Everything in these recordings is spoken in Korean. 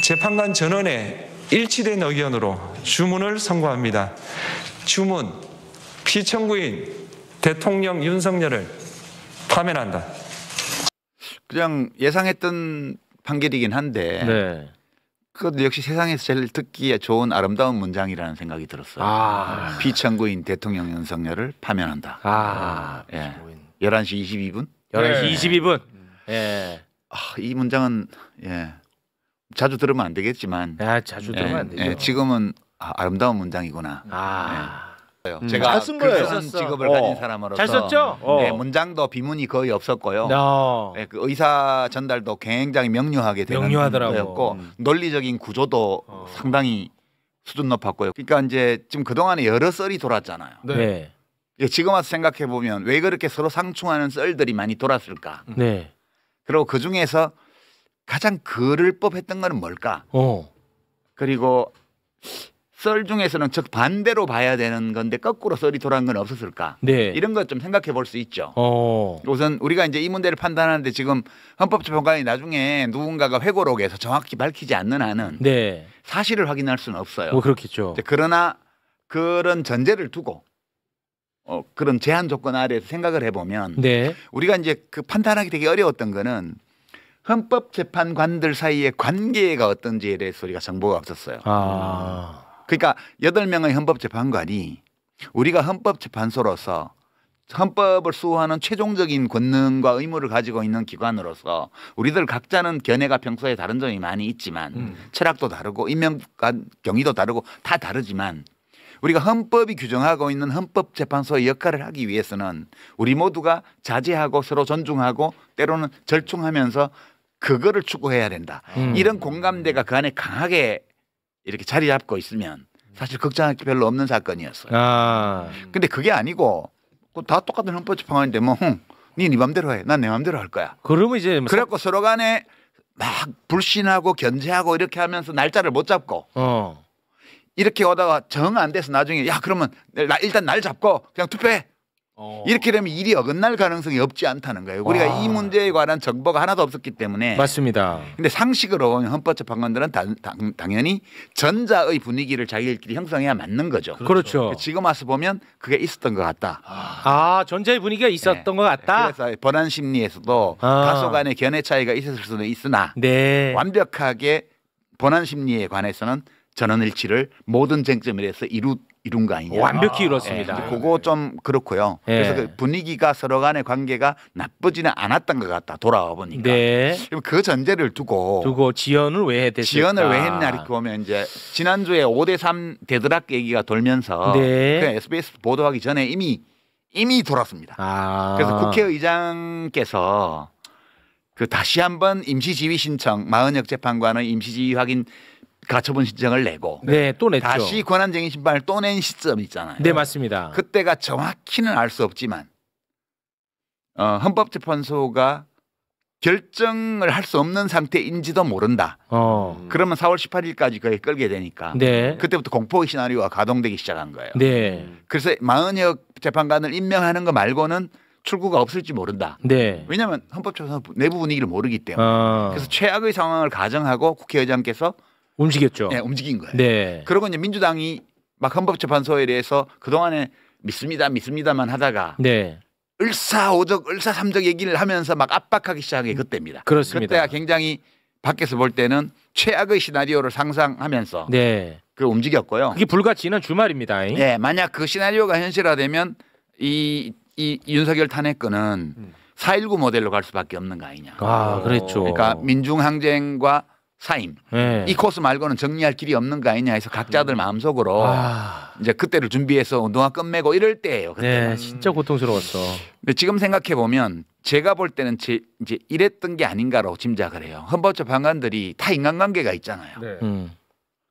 재판관 전원의 일치된 의견으로 주문을 선고합니다. 주문, 피청구인 대통령 윤석열을 파면한다. 그냥 예상했던 판결이긴 한데 네. 그것도 역시 세상에서 제일 듣기에 좋은 아름다운 문장이라는 생각이 들었어요. 피청구인 대통령 윤석열을 파면한다. 예. 11시 22분? 11시 22분. 예. 이 문장은 예. 자주 들으면 안 되겠지만 자주 들으면 안 되죠. 예. 지금은 아름다운 문장이구나. 제가 쓴 거예요. 그런 직업을 가진 사람으로서 잘 썼죠? 네, 문장도 비문이 거의 없었고요. 네, 그 의사 전달도 굉장히 명료하게 되는 거였고 논리적인 구조도 상당히 수준 높았고요. 그러니까 이제 지금 그동안에 여러 썰이 돌았잖아요. 네. 지금 와서 생각해 보면 왜 그렇게 서로 상충하는 썰들이 많이 돌았을까? 네. 그리고 그 중에서 가장 그럴 법했던 거는 뭘까? 그리고 썰 중에서는 즉 반대로 봐야 되는 건데 거꾸로 썰이 돌아간 건 없었을까? 네. 이런 것 좀 생각해 볼 수 있죠. 우선 우리가 이제 이 문제를 판단하는데 지금 헌법재판관이 나중에 누군가가 회고록에서 정확히 밝히지 않는 한은 네. 사실을 확인할 수는 없어요. 뭐 그렇겠죠. 그러나 그런 전제를 두고 그런 제한 조건 아래에서 생각을 해보면 네. 우리가 이제 그 판단하기 되게 어려웠던 거는 헌법재판관들 사이의 관계가 어떤지에 대해서 우리가 정보가 없었어요. 그러니까 8명의 헌법재판관이 우리가 헌법재판소로서 헌법을 수호하는 최종적인 권능과 의무를 가지고 있는 기관으로서 우리들 각자는 견해가 평소에 다른 점이 많이 있지만 철학도 다르고 인명과 경위도 다르고 다 다르지만 우리가 헌법이 규정하고 있는 헌법재판소의 역할을 하기 위해서는 우리 모두가 자제하고 서로 존중하고 때로는 절충하면서 그거를 추구해야 된다. 이런 공감대가 그 안에 강하게 이렇게 자리 잡고 있으면 사실 걱정할 게 별로 없는 사건이었어요. 근데 그게 아니고 다 똑같은 헌법재판관인데 뭐 네 맘대로 해. 난 내 맘대로 할 거야. 그러면 이제 그래갖고 서로 간에 막 불신하고 견제하고 이렇게 하면서 날짜를 못 잡고 이렇게 오다가 정 안 돼서 나중에 야 그러면 일단 날 잡고 그냥 투표해. 이렇게 되면 일이 어긋날 가능성이 없지 않다는 거예요. 우리가 이 문제에 관한 정보가 하나도 없었기 때문에. 맞습니다. 근데 상식으로 보면 헌법재판관들은 당연히 전자의 분위기를 자기들끼리 형성해야 맞는 거죠. 그렇죠. 지금 와서 보면 그게 있었던 것 같다. 전자의 분위기가 있었던 것 같다. 그래서 본안 심리에서도 다소 간의 견해 차이가 있었을 수는 있으나 완벽하게 본안 심리에 관해서는 전원일치를 모든 쟁점에 대해서 이룬 거 아니냐. 완벽히 이뤘습니다. 그거 좀 그렇고요. 그래서 그 분위기가 서로 간의 관계가 나쁘지는 않았던 것 같다. 돌아와 보니까. 그 전제를 두고 지연을 왜 했을까? 지연을 왜 했냐 이렇게 보면 이제 지난주에 5대3 대드락 얘기가 돌면서 그 SBS 보도하기 전에 이미 돌았습니다. 그래서 국회의장께서 그 다시 한번 임시지휘 신청 40여 재판관의 임시지휘 확인 가처분 신청을 내고 또 냈죠. 다시 권한쟁의 심판을 또 낸 시점이 있잖아요. 네, 맞습니다. 그때가 정확히는 알 수 없지만 헌법재판소가 결정을 할 수 없는 상태인지도 모른다. 그러면 4월 18일까지 거의 끌게 되니까 그때부터 공포의 시나리오가 가동되기 시작한 거예요. 그래서 40여 재판관을 임명하는 거 말고는 출구가 없을지 모른다. 왜냐하면 헌법재판소 내부 분위기를 모르기 때문에. 그래서 최악의 상황을 가정하고 국회의장께서 움직였죠. 움직인 거예요. 그리고 이제 민주당이 막 헌법재판소에 대해서 그동안에 믿습니다만 하다가 을사오적, 을사삼적 얘기를 하면서 막 압박하기 시작한 게 그때입니다. 그렇습니다. 그때가 굉장히 밖에서 볼 때는 최악의 시나리오를 상상하면서 그 움직였고요. 그게 불과 지난 주말입니다. 만약 그 시나리오가 현실화되면 이 윤석열 탄핵건은 4.19 모델로 갈 수밖에 없는 거 아니냐. 그랬죠. 그러니까 민중항쟁과 사임 이 코스 말고는 정리할 길이 없는 거 아니냐 해서 각자들 마음속으로 이제 그때를 준비해서 운동화 끝매고 이럴 때예요. 진짜 고통스러웠어. 근데 지금 생각해 보면 제가 볼 때는 이제 이랬던 게 아닌가라고 짐작을 해요. 헌법재판관들이 다 인간관계가 있잖아요.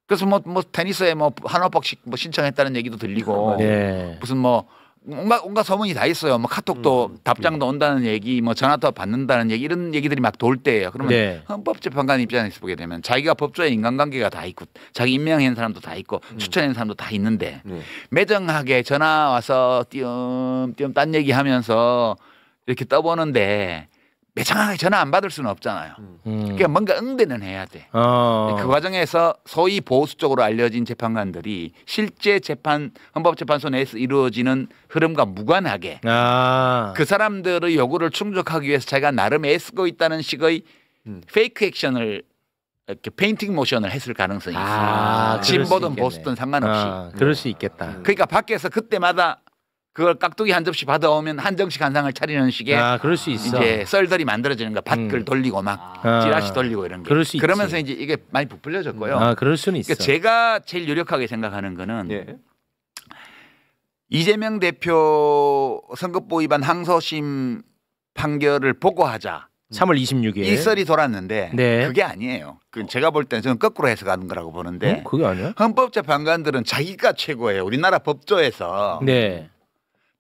그래서 뭐 테니스에 뭐 한화박식 뭐 신청했다는 얘기도 들리고 무슨 뭐 온갖 소문이 다 있어요. 뭐 카톡도 답장도 온다는 얘기, 뭐 전화도 받는다는 얘기 이런 얘기들이 막 돌 때예요. 그러면 헌법재판관 입장에서 보게 되면 자기가 법조에 인간관계가 다 있고 자기 임명한 사람도 다 있고 추천한 사람도 다 있는데 매정하게 전화 와서 띄엄띄엄 딴 얘기하면서 이렇게 떠보는데 매장하게 전화 안 받을 수는 없잖아요. 그러니까 뭔가 응대는 해야 돼. 그 과정에서 소위 보수 쪽으로 알려진 재판관들이 실제 재판 헌법재판소 내에서 이루어지는 흐름과 무관하게 그 사람들의 요구를 충족하기 위해서 자기가 나름 애쓰고 있다는 식의 페이크 액션을 이렇게 페인팅 모션을 했을 가능성이 있어요. 진보든 보수든 상관없이. 그럴 수 있겠다. 그러니까 밖에서 그때마다 그걸 깍두기 한 접시 받아오면 한정식 한 상을 차리는 식의 그럴 수 있어. 이제 썰들이 만들어지는 거야. 밭글 돌리고 막 찌라시 돌리고 이런 게. 그럴 수 그러면서 있지. 이제 이게 많이 부풀려졌고요. 그럴 수는 있어. 그러니까 제가 제일 유력하게 생각하는 거는 예. 이재명 대표 선거법 위반 항소심 판결을 보고하자. 3월 26일. 이 썰이 돌았는데 네. 그게 아니에요. 제가 볼 때는 저는 거꾸로 해석하는 거라고 보는데 그게 아니야? 헌법재판관들은 자기가 최고예요. 우리나라 법조에서 네.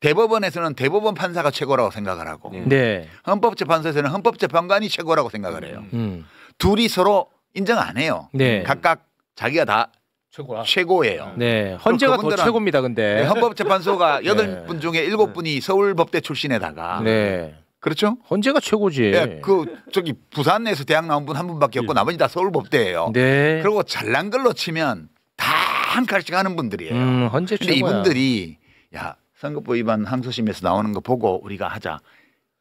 대법원에서는 대법원 판사가 최고라고 생각을 하고 네. 헌법재판소에서는 헌법재판관이 최고라고 생각을 해요. 음. 둘이 서로 인정 안 해요. 네. 각각 자기가 다 최고예요. 네. 헌재가 더 그분들은 최고입니다. 근데. 네, 헌법재판소가 네. 8분 중에 7분이 서울법대 출신에다가 네. 그렇죠? 헌재가 최고지. 예, 저기 부산에서 대학 나온 분 한 분밖에 없고 나머지 다 서울법대예요. 네. 그리고 잘난 걸로 치면 다 한 칼씩 하는 분들이에요. 헌재 근데 최고야. 이분들이 야 선거법 위반 항소심에서 나오는 거 보고 우리가 하자.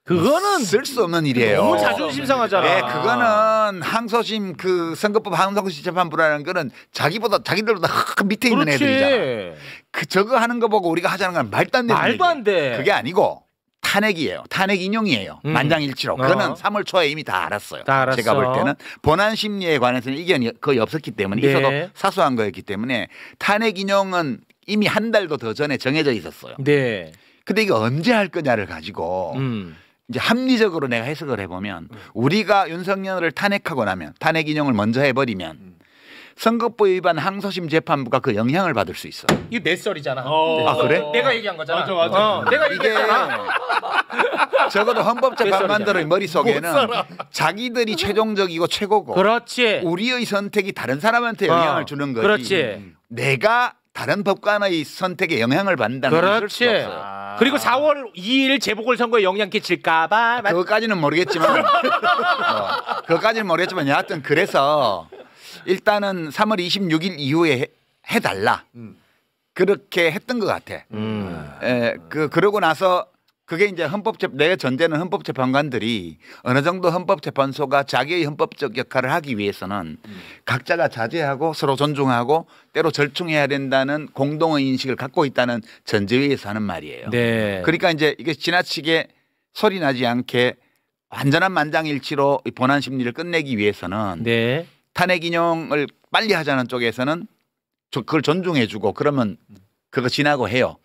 그거는 쓸 수 없는 일이에요. 너무 자존심 상하잖아. 네, 그거는 항소심 그 선거법 항소심 재판부라는 거는 자기들보다 밑에 있는 그렇지. 애들이잖아. 저거 하는 거 보고 우리가 하자는 건 말도 안 되는 말도 안 돼. 그게 아니고 탄핵이에요. 탄핵 인용이에요. 만장일치로. 그거는 3월 초에 이미 다 알았어요. 다 알았어. 제가 볼 때는 본안 심리에 관해서는 이견이 거의 없었기 때문에 네. 있어도 사소한 거였기 때문에 탄핵 인용은 이미 한 달도 더 전에 정해져 있었어요. 네. 근데 이거 언제 할 거냐를 가지고 이제 합리적으로 내가 해석을 해보면 우리가 윤석열을 탄핵하고 나면 탄핵 인용을 먼저 해버리면 선거법 위반 항소심 재판부가 그 영향을 받을 수 있어. 이거 내 썰이잖아. 아 그래? 내가 얘기한 거잖아. 맞아. 내가 이게 얘기했잖아. 적어도 헌법재판관들의 머릿속에는 자기들이 최종적이고 최고고 그렇지. 우리의 선택이 다른 사람한테 영향을 주는 거지. 그렇지. 내가 다른 법관의 선택에 영향을 받는다는 건 있을 수 그렇지. 없어요. 그리고 4월 2일 재보궐선거에 영향 끼칠까봐. 그것까지는 모르겠지만 그것까지는 모르겠지만 여하튼 그래서 일단은 3월 26일 이후에 해달라. 그렇게 했던 것 같아. 그러고 나서 그게 이제 내 전제는 헌법재판관들이 어느 정도 헌법재판소가 자기의 헌법적 역할을 하기 위해서는 각자가 자제하고 서로 존중하고 때로 절충해야 된다는 공동의 인식을 갖고 있다는 전제위에서 하는 말이에요. 네. 그러니까 이제 이게 지나치게 소리 나지 않게 완전한 만장일치로 이 본안 심리를 끝내기 위해서는 네. 탄핵 인용을 빨리 하자는 쪽에서는 그걸 존중해주고 그러면 그거 지나고 해요.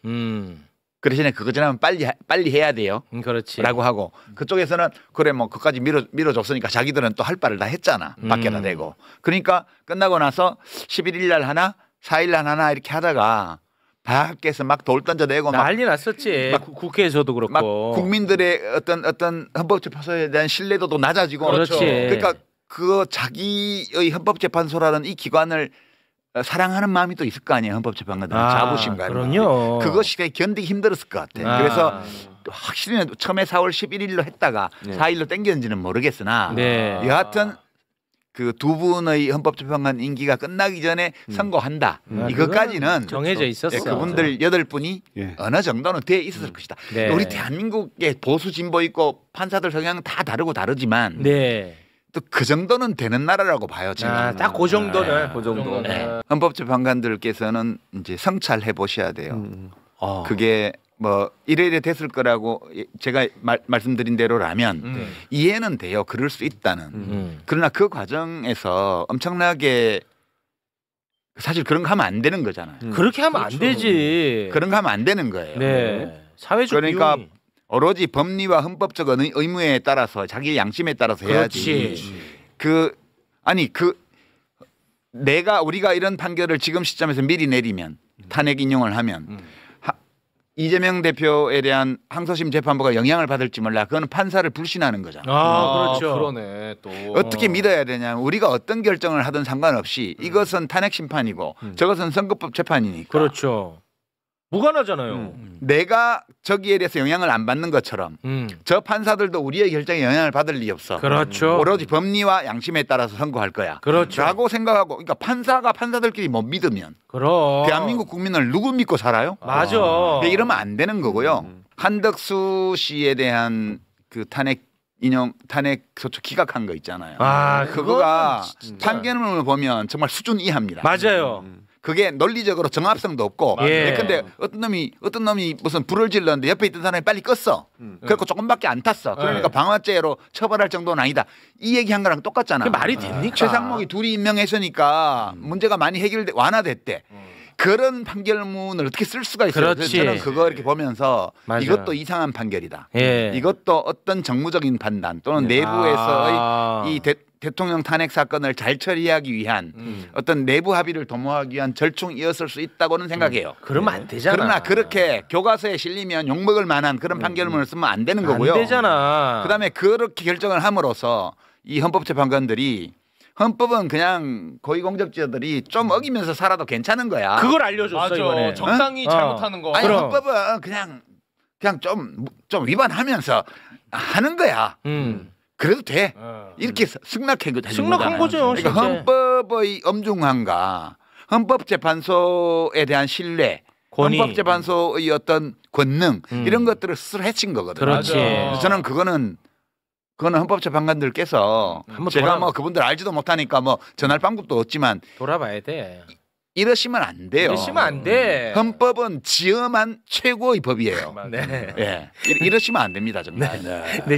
그 대신에 그거 지나면 빨리 해야 돼요. 그렇지. 라고 하고 그쪽에서는 그래 뭐 그까지 밀어줬으니까 자기들은 또 할 바를 다 했잖아. 밖에다 대고. 그러니까 끝나고 나서 11일 날 하나 4일 날 하나 이렇게 하다가 밖에서 막 돌 던져대고 막 난리 났었지. 국회에서도 그렇고. 막 국민들의 어떤 헌법재판소에 대한 신뢰도도 낮아지고 그렇지. 그러니까 그 자기의 헌법재판소라는 이 기관을 사랑하는 마음이 또 있을 거 아니에요. 헌법재판관들 자부심과 이런 그럼요. 그것이 견디기 힘들었을 것 같아. 그래서 확실히 처음에 4월 11일로 했다가 4일로 땡겼는지는 모르겠으나 네. 여하튼 그 두 분의 헌법재판관 임기가 끝나기 전에 선고한다. 이것까지는 정해져 있었어. 그분들 8분이 어느 정도는 돼 있었을 것이다. 네. 우리 대한민국의 보수 진보 있고 판사들 성향은 다 다르고 다르지만 네. 또 그 정도는 되는 나라라고 봐요. 지금. 딱 그 정도는. 그 정도. 네. 헌법재판관들께서는 이제 성찰해 보셔야 돼요. 그게 뭐 이래 됐을 거라고 제가 말씀드린 대로라면 이해는 돼요. 그럴 수 있다는. 그러나 그 과정에서 엄청나게 사실 그런 거 하면 안 되는 거잖아요. 그렇게 하면 안 되지. 그런 거 하면 안 되는 거예요. 네. 사회적 그러니까 비용이. 오로지 법리와 헌법적 의무에 따라서 자기의 양심에 따라서 해야지. 우리가 이런 판결을 지금 시점에서 미리 내리면 탄핵 인용을 하면 이재명 대표에 대한 항소심 재판부가 영향을 받을지 몰라. 그거는 판사를 불신하는 거잖아. 그렇죠. 그러네 또. 어떻게 믿어야 되냐면 우리가 어떤 결정을 하든 상관없이 이것은 탄핵 심판이고 저것은 선거법 재판이니까. 그렇죠. 무관하잖아요. 내가 저기에 대해서 영향을 안 받는 것처럼 저 판사들도 우리의 결정에 영향을 받을 리 없어. 그렇죠. 오로지 법리와 양심에 따라서 선고할 거야. 그렇죠. 라고 생각하고 그러니까 판사가 판사들끼리 못 믿으면 그럼. 대한민국 국민을 누구 믿고 살아요? 맞아. 이러면 안 되는 거고요. 한덕수 씨에 대한 그 탄핵 소추 기각한 거 있잖아요. 그거가 판결문을 보면 정말 수준 이하입니다. 맞아요. 그게 논리적으로 정합성도 없고. 예. 근데 어떤 놈이 무슨 불을 질렀는데 옆에 있던 사람이 빨리 껐어. 그래서 조금밖에 안 탔어. 그러니까 방화죄로 처벌할 정도는 아니다. 이 얘기한 거랑 똑같잖아. 그게 말이 됩니까? 최상목이 둘이 임명했으니까 문제가 많이 완화됐대. 그런 판결문을 어떻게 쓸 수가 있어요? 그렇지. 저는 그거 이렇게 보면서 맞아요. 이것도 이상한 판결이다. 예. 이것도 어떤 정무적인 판단 또는 내부에서의 이 대통령 탄핵 사건을 잘 처리하기 위한 어떤 내부 합의를 도모하기 위한 절충이었을 수 있다고는 생각해요. 그러면 안 되잖아. 그러나 그렇게 교과서에 실리면 욕먹을 만한 그런 판결문을 쓰면 안 되는 거고요. 안 되잖아. 그다음에 그렇게 결정을 함으로써 이 헌법재판관들이 헌법은 그냥 고위공직자들이 좀 어기면서 살아도 괜찮은 거야. 그걸 알려줬어 맞아. 이번에. 적당히 잘못하는 거. 아니 그럼. 헌법은 그냥 좀 위반하면서 하는 거야. 그래도 돼. 이렇게 승낙한 거죠. 그러니까 실제. 헌법의 엄중함과 헌법재판소에 대한 신뢰, 권위. 헌법재판소의 어떤 권능 이런 것들을 스스로 해친 거거든요. 그렇지. 그래서 저는 그거는 헌법재판관들께서 한번 제가 돌아- 뭐 그분들 알지도 못하니까 뭐 전할 방법도 없지만 돌아봐야 돼. 이러시면 안 돼요. 이러시면 안 돼. 헌법은 지엄한 최고의 법이에요. 네. 예. 이러시면 안 됩니다, 정말. 네.